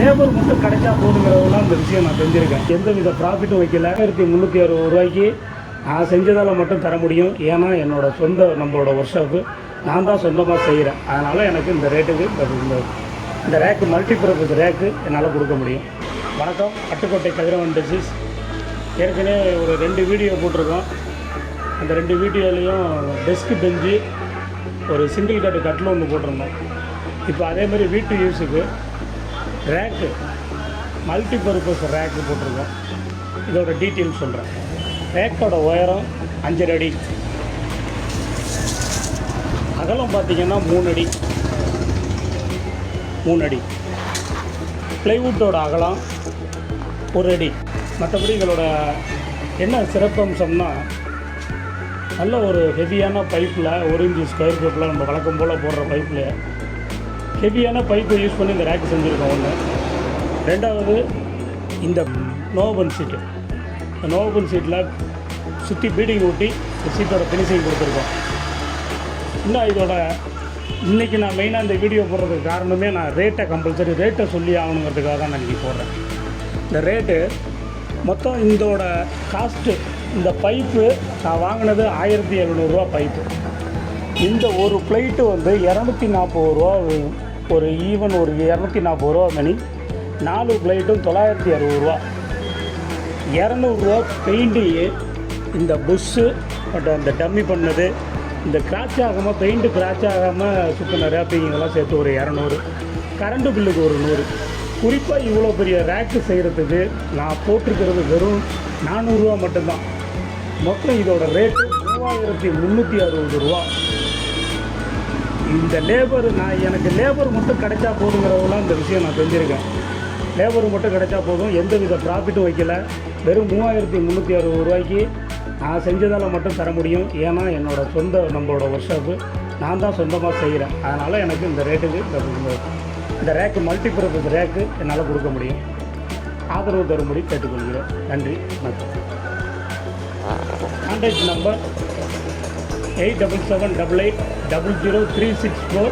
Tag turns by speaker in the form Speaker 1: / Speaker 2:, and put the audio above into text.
Speaker 1: Labour மட்டும் கிடைச்சா போதுங்கிறதெல்லாம் இந்த விஷயம் நான் செஞ்சுருக்கேன். எந்த வித ப்ராஃபிட்டும் வைக்கல. 1360 ரூபாய்க்கு நான் செஞ்சதால் மட்டும் தர முடியும். ஏன்னா என்னோடய நம்மளோட ஒர்க் ஷாப்பு நான் தான் சொந்தமாக செய்கிறேன். அதனால் எனக்கு இந்த ரேட்டுக்கு இந்த ரேக்கு மல்டிபர்பஸ் ரேக்கு என்னால் கொடுக்க முடியும். வணக்கம், பட்டுக்கோட்டை கதிரவன் டிசீஸ். ஏற்கனவே ஒரு 2 வீடியோ போட்டிருக்கோம். அந்த 2 வீடியோலையும் டெஸ்க்கு பெஞ்சு ஒரு சிங்கிள் கட்டில் ஒன்று போட்டிருந்தோம். இப்போ அதேமாதிரி வீட்டு யூஸுக்கு ரேக்கு மல்டிபர்பஸ் ரேக்கு போட்டிருக்கோம். இதோட டீட்டெயில் சொல்கிறேன். ரேக்கோட உயரம் 5 அடி, அகலம் பார்த்திங்கன்னா 3 அடி. ப்ளைவுட்டோட அகலம் 1 அடி. மற்றபடி இதோட என்ன சிறப்பம்சம்னா, நல்ல ஒரு ஹெவியான பைப்பில் 1 இன்ச்சு ஸ்கொயர் ஃபீட்டில் நம்ம வழக்கம் போல் போடுற பைப்பில் ஹெவியான பைப்பை யூஸ் பண்ணி இந்த ரேக்கு செஞ்சுருக்கோம். ஒன்று. ரெண்டாவது, இந்த நோவபன் சீட்டு. இந்த நோவபன் சீட்டில் சுற்றி பீடிங் ஊட்டி சீட்டோட ஃபினிஷிங் கொடுத்துருக்கோம். இன்னும் இதோட இன்றைக்கி நான் மெயினாக இந்த வீடியோ போடுறதுக்கு காரணமே, நான் கம்பல்சரி ரேட்டை சொல்லி ஆகணுங்கிறதுக்காக தான் நான் இன்றைக்கி போடுறேன். இந்த ரேட்டு மொத்தம் இதோட காஸ்ட்டு, இந்த பைப்பு நான் வாங்கினது 1700 பைப்பு. இந்த ஒரு ப்ளைட்டு வந்து 240 ரூபா. ஒரு ஈவன் ஒரு 240 ரூபா மணி. 4 ப்ளைட்டும் 960 200 பெயிண்ட்டு. இந்த புஷ்ஷு மற்றும் அந்த டம்மி பண்ணது, இந்த கிராச் ஆகாமல், பெயிண்ட்டு கிராச் ஆகாமல் சுற்றின ரேப்பிங்கெல்லாம் சேர்த்து ஒரு 200. கரண்ட்டு பில்லுக்கு ஒரு 100. குறிப்பாக இவ்வளோ பெரிய ரேக்கு செய்கிறதுக்கு நான் போட்டிருக்கிறது வெறும் 400 ரூபா மட்டும்தான். மொத்தம் இதோட ரேட்டு 3360 ரூபா. இந்த லேபர் எனக்கு லேபர் மட்டும் கிடைச்சா போதுங்கிறதெல்லாம் இந்த விஷயம் நான் செஞ்சுருக்கேன். லேபர் மட்டும் கிடைச்சா போதும், எந்த வித ப்ராஃபிட்டும் வைக்கல. வெறும் 3360 ரூபாய்க்கு நான் செஞ்சதால் மட்டும் தர முடியும். ஏன்னா நம்மளோட ஒர்க் ஷாப்பு நான் தான் சொந்தமாக செய்கிறேன். அதனால் எனக்கு இந்த ரேட்டுக்கு இந்த ரேக்கு மல்டிபர்பஸ் ரேக்கு என்னால் கொடுக்க முடியும். ஆதரவு தரும்படி கேட்டுக்கொள்கிறேன். நன்றி, வணக்கம். Contact number 8778800364.